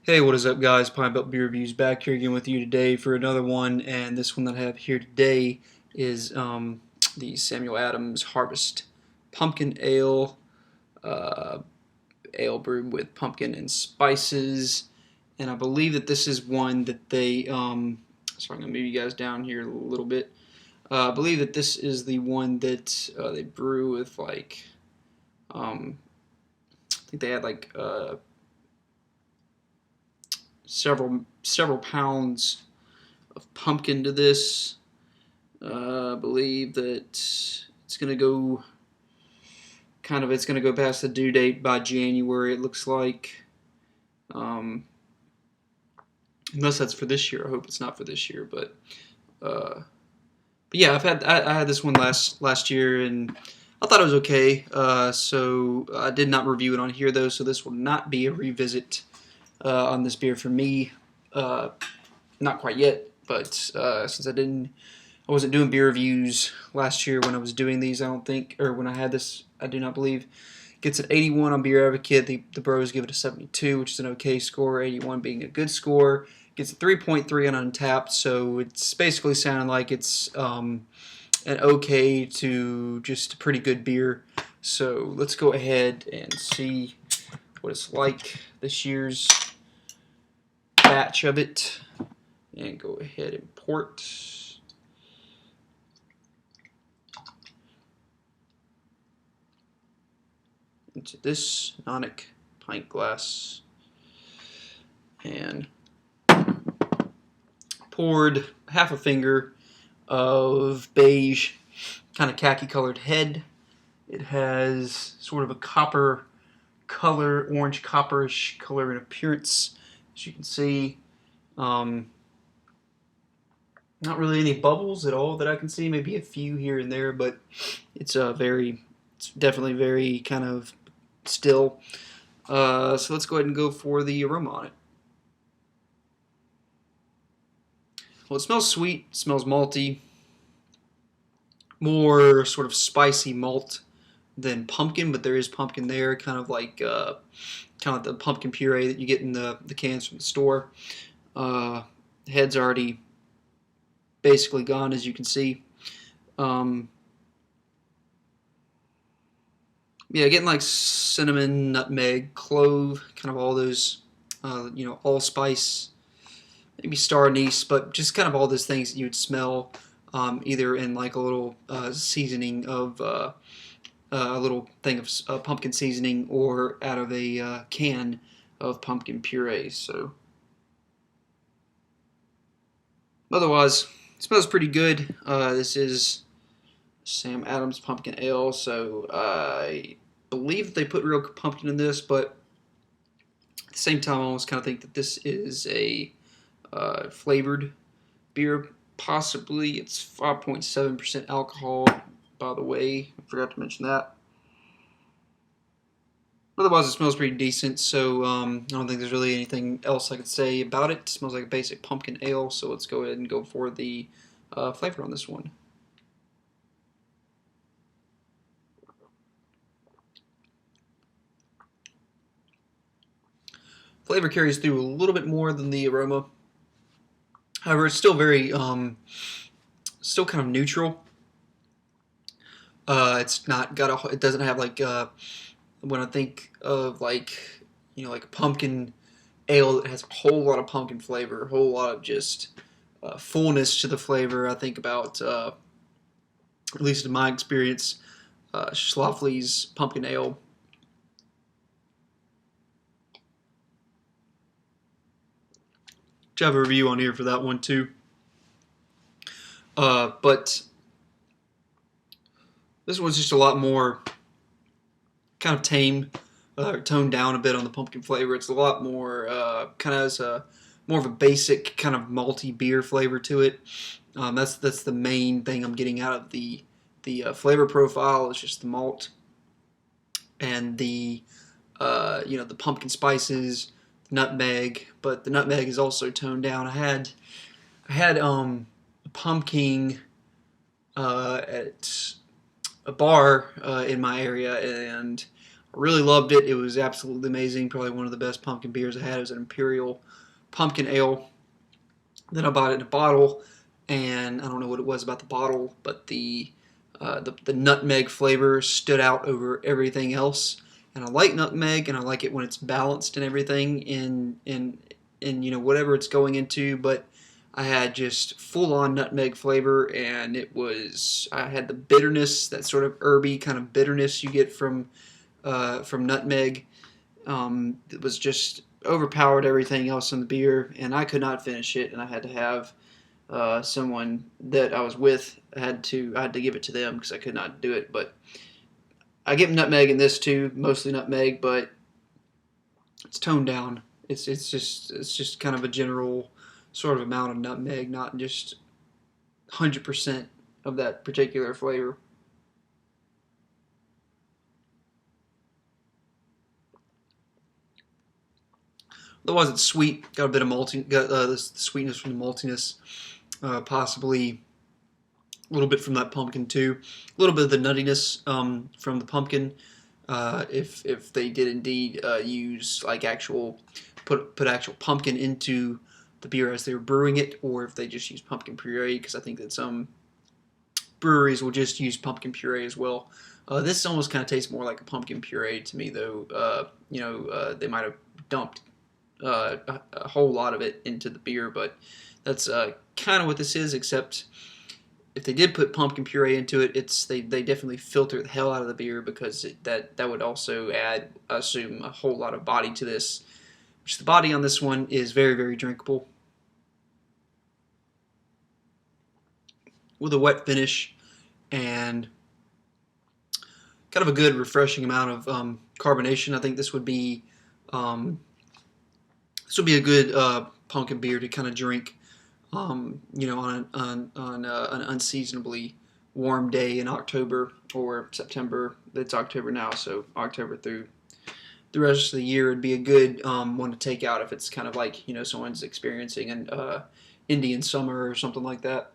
Hey, what is up, guys? Pine Belt Beer Reviews back here again with you today for another one, and this one that I have here today is the Samuel Adams Harvest Pumpkin Ale, uh, ale brewed with pumpkin and spices, and I believe that this is one that they, sorry, I'm going to move you guys down here a little bit. I believe that this is the one that they brew with, like, I think they had, like, several pounds of pumpkin to this. I believe that it's going to go it's going to go past the due date by January, it looks like. Um, Unless that's for this year. I hope it's not for this year, but yeah, I had this one last year, and I thought it was okay. So I did not review it on here though, so this will not be a revisit on this beer for me. Uh, Not quite yet, but since I wasn't doing beer reviews last year when I was doing these, I don't think, or when I had this, I do not believe. Gets an 81 on Beer Advocate. The Bros give it a 72, which is an okay score, 81 being a good score. Gets a 3.3 on Untapped, so it's basically sounding like it's an okay to just a pretty good beer. So let's go ahead and see what it's like this year's batch of it. And go ahead and port. Into this Nonic pint glass and poured half a finger of beige, kind of khaki colored head. It has sort of a copper color, orange copperish color in appearance, as you can see. Not really any bubbles at all that I can see, maybe a few here and there, but it's it's definitely very kind of still. So let's go ahead and go for the aroma on it. Well, it smells sweet, it smells malty, more sort of spicy malt than pumpkin, but there is pumpkin there, kind of the pumpkin puree that you get in the cans from the store. Head's already basically gone, as you can see. Yeah, getting like cinnamon, nutmeg, clove, kind of all those, allspice, maybe star anise, but just kind of all those things that you would smell either in like a little seasoning of a little thing of pumpkin seasoning or out of a can of pumpkin puree. So otherwise, it smells pretty good. This is Sam Adams Pumpkin Ale, so I believe they put real pumpkin in this, but at the same time, I almost kind of think that this is a flavored beer. Possibly, it's 5.7% alcohol. By the way, I forgot to mention that. Otherwise, it smells pretty decent, so I don't think there's really anything else I could say about it. It smells like a basic pumpkin ale, so let's go ahead and go for the flavor on this one. Flavor carries through a little bit more than the aroma. However, it's still still kind of neutral. It's not got it doesn't have like, when I think of like, like a pumpkin ale that has a whole lot of pumpkin flavor, a whole lot of just fullness to the flavor. I think about, at least in my experience, Schlafly's pumpkin ale. Which I have a review on here for that one too. But this one's just a lot more kind of tame, toned down a bit on the pumpkin flavor. It's a lot more kind of has a more of a basic kind of malty beer flavor to it. That's the main thing I'm getting out of the flavor profile. It's just the malt and the pumpkin spices, nutmeg, but the nutmeg is also toned down. I had pumpkin at a bar in my area, and I really loved it. It was absolutely amazing. Probably one of the best pumpkin beers I had. It was an Imperial Pumpkin Ale. Then I bought it in a bottle, and I don't know what it was about the bottle, but the nutmeg flavor stood out over everything else. And I like nutmeg, and I like it when it's balanced and everything in whatever it's going into. But I had just full on nutmeg flavor, and I had the bitterness, that sort of herby kind of bitterness you get from nutmeg. It was just overpowered everything else in the beer, and I could not finish it, and I had to have someone that I was with. I had to give it to them because I could not do it. But I get nutmeg in this too, mostly nutmeg, but it's toned down. It's just kind of a general sort of amount of nutmeg, not just 100% of that particular flavor. Otherwise, it's sweet. Got a bit of malting. Got the sweetness from the maltiness. Possibly a little bit from that pumpkin too. A little bit of the nuttiness from the pumpkin. If they did indeed use like actual put actual pumpkin into the beer as they were brewing it, or if they just use pumpkin puree, because I think that some breweries will just use pumpkin puree as well. This almost kind of tastes more like a pumpkin puree to me, though. They might have dumped a whole lot of it into the beer, but that's kind of what this is. Except if they did put pumpkin puree into it, they definitely filter the hell out of the beer, because that would also add, I assume, a whole lot of body to this. Which the body on this one is very, very drinkable, with a wet finish and kind of a good, refreshing amount of carbonation. I think um, this would be a good pumpkin beer to kind of drink, on an unseasonably warm day in October or September. It's October now, so October through the rest of the year would be a good one to take out if it's kind of like someone's experiencing an Indian summer or something like that.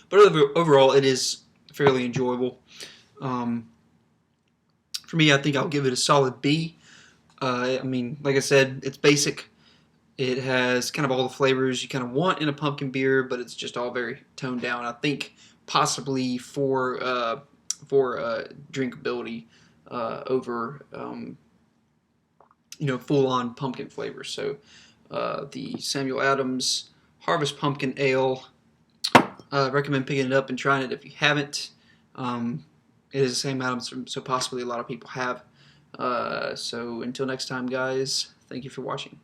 But overall, it is fairly enjoyable. Um, for me, I think I'll give it a solid B. I mean, like I said, it's basic. It has kind of all the flavors you kind of want in a pumpkin beer, but it's just all very toned down. I think possibly for drinkability over full on pumpkin flavors. So the Samuel Adams Harvest Pumpkin Ale. Recommend picking it up and trying it if you haven't. It is the same Adams, so possibly a lot of people have. So until next time, guys, thank you for watching.